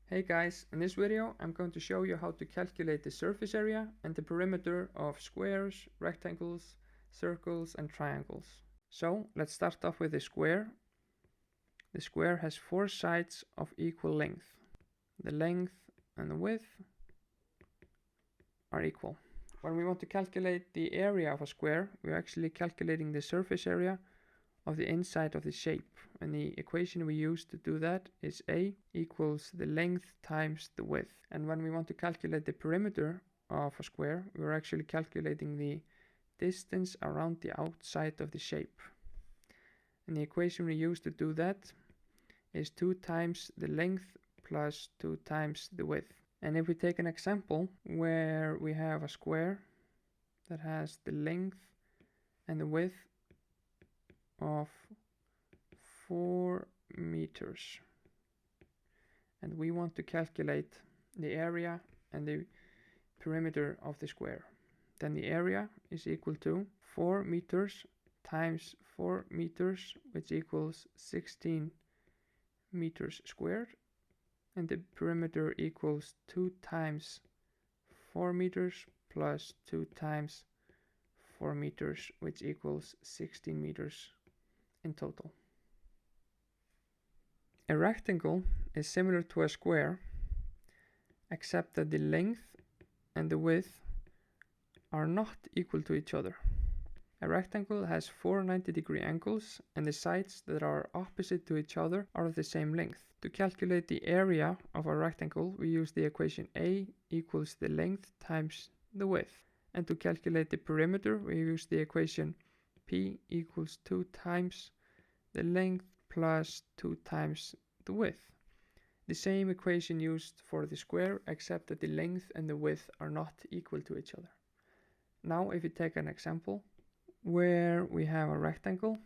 Hey guys, in this video I'm going to show you how to calculate the surface area and the perimeter of squares, rectangles, circles and triangles. So let's start off with the square. The square has four sides of equal length. The length and the width are equal. When we want to calculate the area of a square, we're actually calculating the surface area of the inside of the shape, and the equation we use to do that is A equals the length times the width. And when we want to calculate the perimeter of a square, we're actually calculating the distance around the outside of the shape, and the equation we use to do that is 2 times the length plus 2 times the width. And if we take an example where we have a square that has the length and the width of 4 meters, and we want to calculate the area and the perimeter of the square, then the area is equal to 4 meters times 4 meters, which equals 16 meters squared, and the perimeter equals 2 times 4 meters plus 2 times 4 meters, which equals 16 meters in total. A rectangle is similar to a square, except that the length and the width are not equal to each other. A rectangle has 4 90-degree angles, and the sides that are opposite to each other are of the same length. To calculate the area of a rectangle, we use the equation A equals the length times the width. And to calculate the perimeter, we use the equation P equals 2 times the length plus 2 times the width. The same equation used for the square, except that the length and the width are not equal to each other. Now if we take an example where we have a rectangle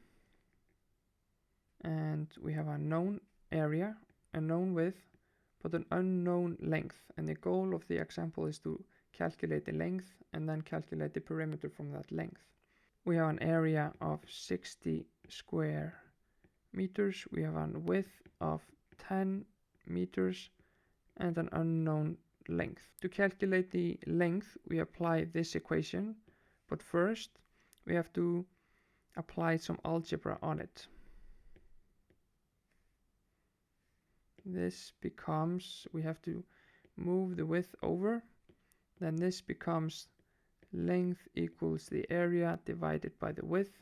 and we have a known area, a known width, but an unknown length, and the goal of the example is to calculate the length and then calculate the perimeter from that length. We have an area of 60 square meters, we have a width of 10 meters and an unknown length. To calculate the length, we apply this equation, but first we have to apply some algebra on it. This becomes, we have to move the width over, then this becomes length equals the area divided by the width,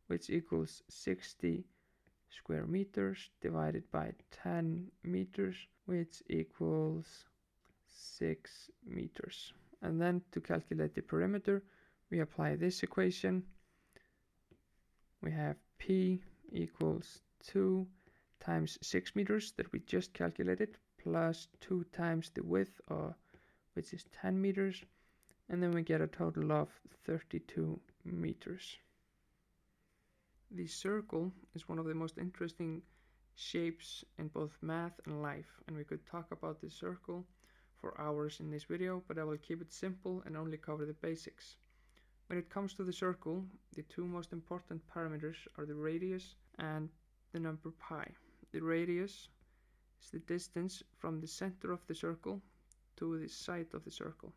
which equals 60 square meters divided by 10 meters, which equals 6 meters. And then to calculate the perimeter, we apply this equation. We have P equals 2 times 6 meters that we just calculated, plus 2 times the width, which is 10 meters, and then we get a total of 32 meters. The circle is one of the most interesting shapes in both math and life, and we could talk about the circle for hours in this video, but I will keep it simple and only cover the basics. When it comes to the circle, the two most important parameters are the radius and the number pi. The radius is the distance from the center of the circle to the side of the circle,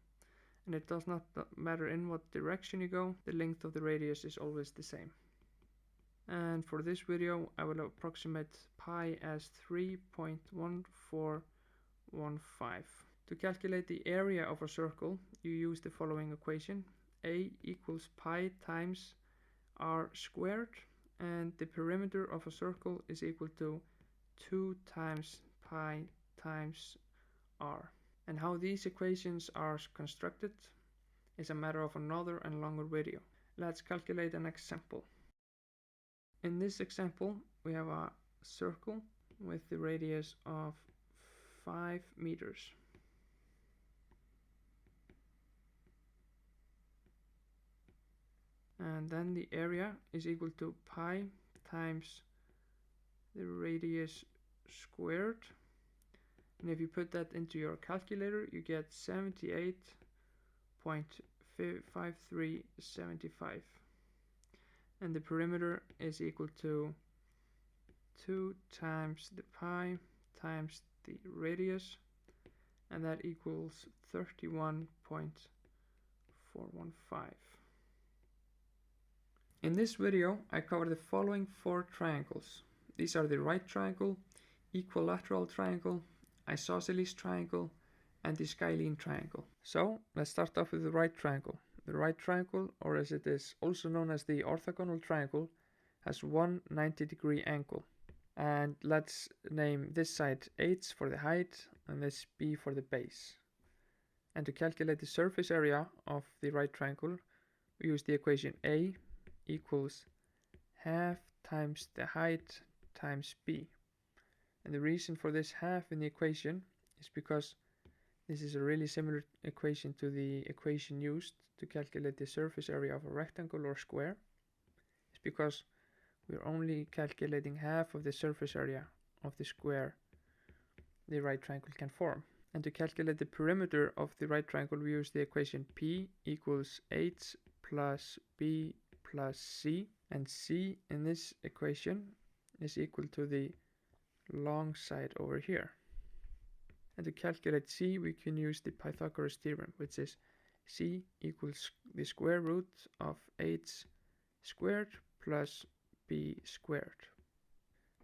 and it does not matter in what direction you go, the length of the radius is always the same. And for this video I will approximate pi as 3.1415. To calculate the area of a circle, you use the following equation. A equals pi times r squared, and the perimeter of a circle is equal to 2 times pi times r. And how these equations are constructed is a matter of another and longer video. Let's calculate an example. In this example, we have a circle with the radius of 5 meters. And then the area is equal to pi times the radius squared. And if you put that into your calculator, you get 78.5375. And the perimeter is equal to 2 times the pi times the radius and that equals 31.415. In this video, I cover the following 4 triangles. These are the right triangle, equilateral triangle, isosceles triangle, and the Skyline Triangle. So let's start off with the right triangle. The right triangle, or as it is also known as the orthogonal triangle, has one 90-degree angle. And let's name this side h for the height and this b for the base. And to calculate the surface area of the right triangle, we use the equation a equals half times the height times b. And the reason for this half in the equation is because this is a really similar equation to the equation used to calculate the surface area of a rectangle or square. It's because we're only calculating half of the surface area of the square the right triangle can form. And to calculate the perimeter of the right triangle, we use the equation P equals H plus B plus C. And C in this equation is equal to the long side over here. And to calculate C, we can use the Pythagoras theorem, which is C equals the square root of H squared plus B squared.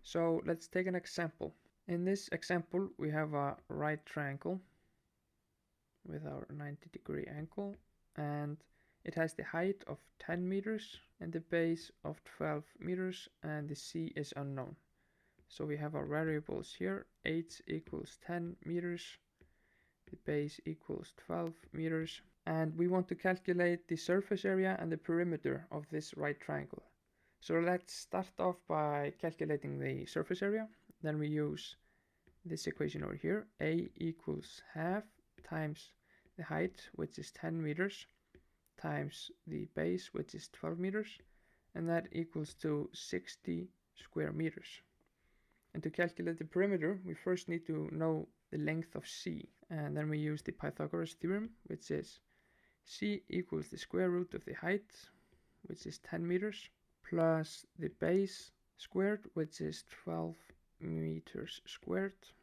So let's take an example. In this example, we have a right triangle with our 90-degree angle, and it has the height of 10 meters and the base of 12 meters, and the C is unknown. So we have our variables here. H equals 10 meters, the base equals 12 meters, and we want to calculate the surface area and the perimeter of this right triangle. So let's start off by calculating the surface area. Then we use this equation over here. A equals half times the height, which is 10 meters, times the base, which is 12 meters, and that equals to 60 square meters. And to calculate the perimeter, we first need to know the length of C, and then we use the Pythagoras theorem, which is C equals the square root of the height, which is 10 meters, plus the base squared, which is 12 meters squared.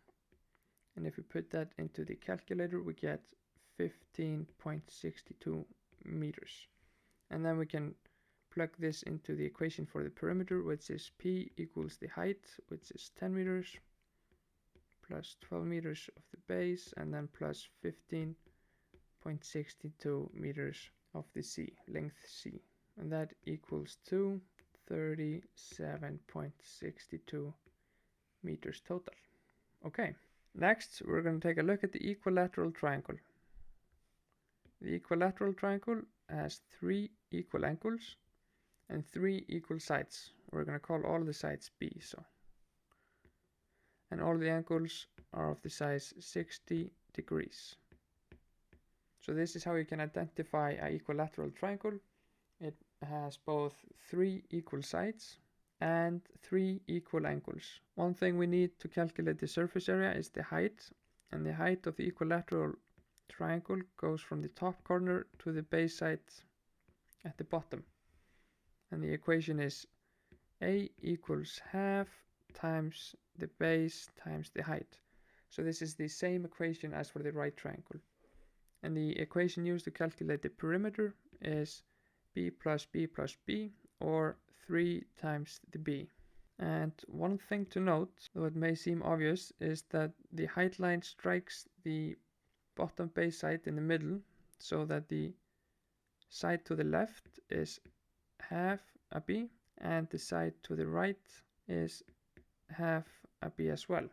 And if we put that into the calculator, we get 15.62 meters. And then we can plug this into the equation for the perimeter, which is P equals the height, which is 10 meters, plus 12 meters of the base, and then plus 15.62 meters of the C, length C. And that equals to 37.62 meters total. Okay, next we're going to take a look at the equilateral triangle. The equilateral triangle has 3 equal angles and 3 equal sides. We're going to call all the sides B. And all the angles are of the size 60 degrees. So this is how you can identify an equilateral triangle. It has both 3 equal sides and 3 equal angles. One thing we need to calculate the surface area is the height, and the height of the equilateral triangle goes from the top corner to the base side at the bottom. And the equation is A equals half times the base times the height. So this is the same equation as for the right triangle. And the equation used to calculate the perimeter is B plus B plus B, or 3 times the B. And one thing to note, though it may seem obvious, is that the height line strikes the bottom base side in the middle, so that the side to the left is half a B, and the side to the right is half a B as well.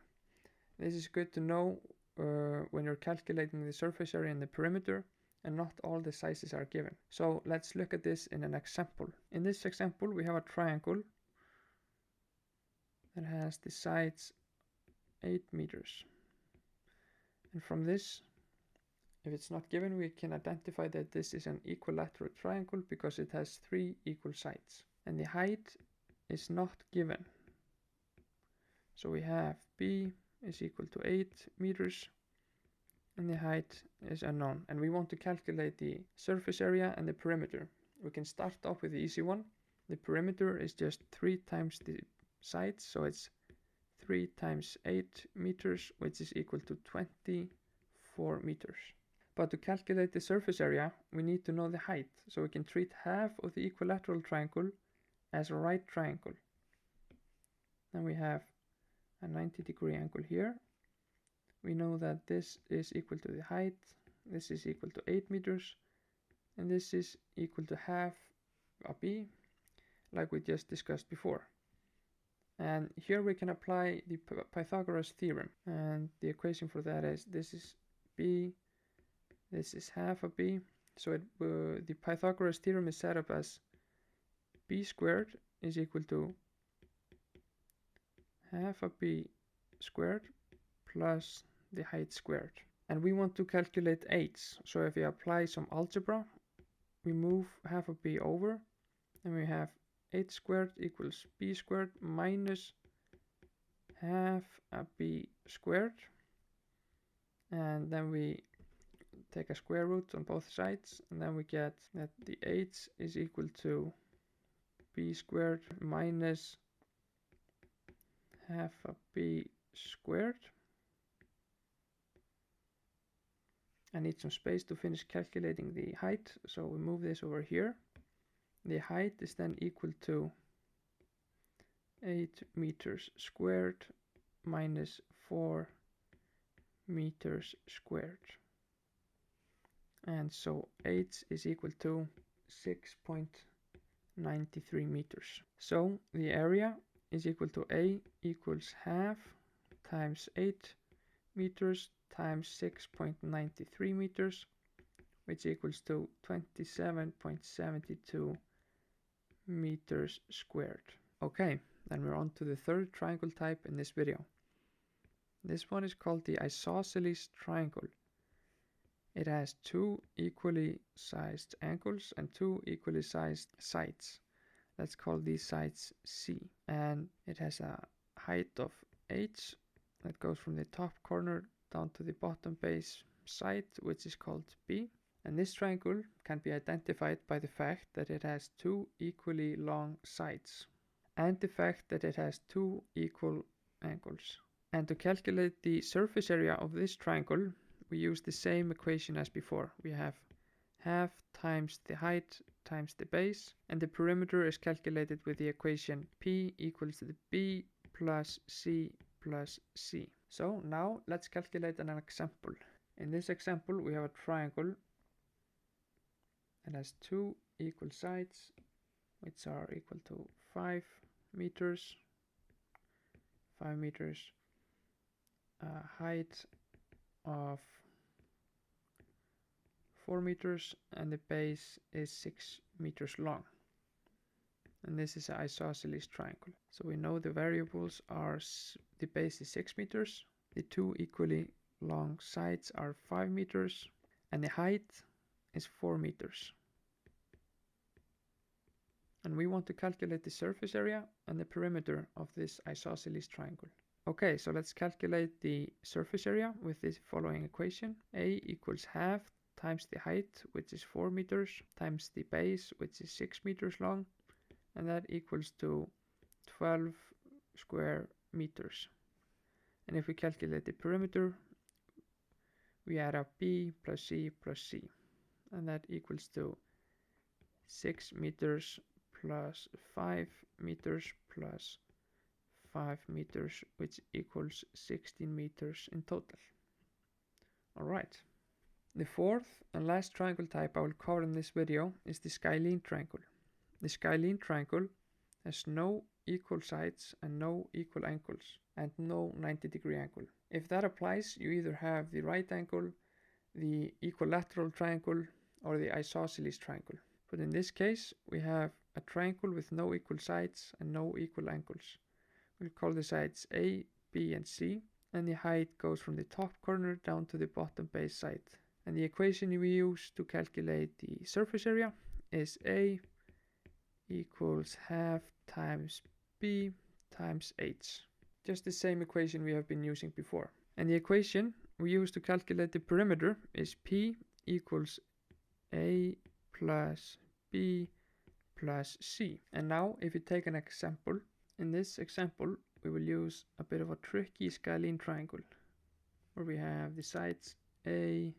This is good to know when you're calculating the surface area and the perimeter, and not all the sizes are given. So let's look at this in an example. In this example, we have a triangle that has the sides 8 meters. And from this, if it's not given, we can identify that this is an equilateral triangle because it has 3 equal sides. And the height is not given. So we have B is equal to 8 meters, and the height is unknown. And we want to calculate the surface area and the perimeter. We can start off with the easy one. The perimeter is just 3 times the sides, so it's 3 times 8 meters, which is equal to 4 meters. But to calculate the surface area, we need to know the height, so we can treat half of the equilateral triangle as a right triangle. Then we have a 90-degree angle here. We know that this is equal to the height, this is equal to 8 meters, and this is equal to half a b, like we just discussed before. And here we can apply the Pythagoras theorem, and the equation for that is this is b, this is half a b. So the Pythagoras theorem is set up as b squared is equal to half a b squared plus the height squared. And we want to calculate h, so if we apply some algebra, we move half a b over, and we have h squared equals b squared minus half a b squared, and then we take a square root on both sides, and then we get that the h is equal to b squared minus half a b squared. I need some space to finish calculating the height, so we move this over here. The height is then equal to 8 meters squared minus 4 meters squared. And so h is equal to 6.93 meters. So the area is equal to A equals half times 8 meters times 6.93 meters, which equals to 27.72 meters squared. Okay, then we're on to the third triangle type in this video. This one is called the isosceles triangle. It has two equally sized angles and two equally sized sides. Let's call these sides C. And it has a height of h that goes from the top corner down to the bottom base side, which is called B. And this triangle can be identified by the fact that it has two equally long sides and the fact that it has two equal angles. And to calculate the surface area of this triangle, we use the same equation as before. We have half times the height times the base, and the perimeter is calculated with the equation P equals to the B plus C plus C. So now let's calculate an example. In this example, we have a triangle. It has two equal sides, which are equal to 5 meters, height of 4 meters, and the base is 6 meters long. And this is an isosceles triangle. So we know the variables are the base is 6 meters, the two equally long sides are 5 meters, and the height is 4 meters. And we want to calculate the surface area and the perimeter of this isosceles triangle. Okay, so let's calculate the surface area with this following equation. A equals half times the height, which is 4 meters, times the base, which is 6 meters long, and that equals to 12 square meters. And if we calculate the perimeter, we add up B plus C plus C, and that equals to 6 meters plus 5 meters plus 5 meters, which equals 16 meters in total. Alright. The fourth and last triangle type I will cover in this video is the Skyline Triangle. The Skyline Triangle has no equal sides and no equal angles and no 90-degree angle. If that applies, you either have the right angle, the equilateral triangle, or the isosceles triangle. But in this case, we have a triangle with no equal sides and no equal angles. We'll call the sides A, B, and C, and the height goes from the top corner down to the bottom base side. And the equation we use to calculate the surface area is A equals half times B times H. Just the same equation we have been using before. And the equation we use to calculate the perimeter is P equals A plus B plus C. And now if you take an example, in this example we will use a bit of a tricky Skyline triangle where we have the sides A,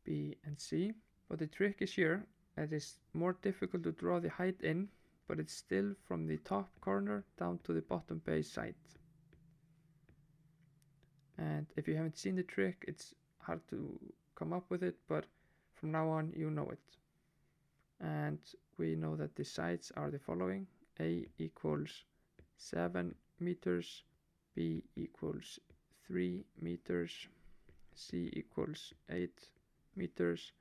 B, and C. But the trick is here, it is more difficult to draw the height in, but it's still from the top corner down to the bottom base side. And if you haven't seen the trick, it's hard to come up with it, but from now on you know it. And we know that the sides are the following: A equals 7 meters, B equals 3 meters, C equals 8 meters,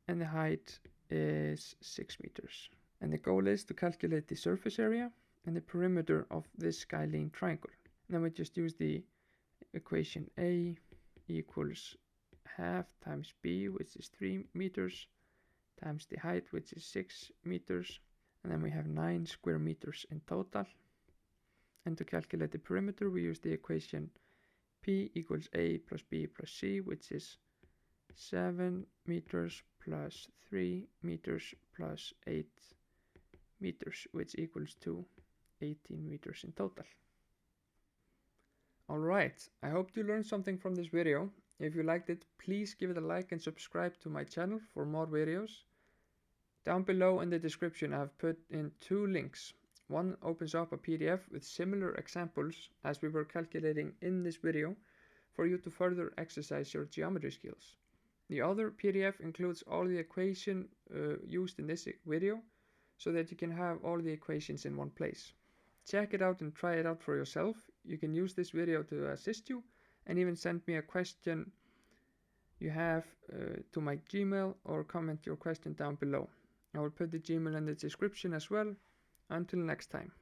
and the height is 6 meters. And the goal is to calculate the surface area and the perimeter of this Skyline Triangle. And then we just use the equation A equals half times B, which is 3 meters, times the height, which is 6 meters, and then we have 9 square meters in total. And to calculate the perimeter, we use the equation P equals A plus B plus C, which is 7 meters plus 3 meters plus 8 meters, which equals to 18 meters in total. Alright, I hope you learned something from this video. If you liked it, please give it a like and subscribe to my channel for more videos. Down below in the description I have put in 2 links. One opens up a PDF with similar examples as we were calculating in this video for you to further exercise your geometry skills. The other PDF includes all the equations used in this video so that you can have all the equations in one place. Check it out and try it out for yourself. You can use this video to assist you and even send me a question you have to my Gmail or comment your question down below. I will put the Gmail in the description as well. Until next time.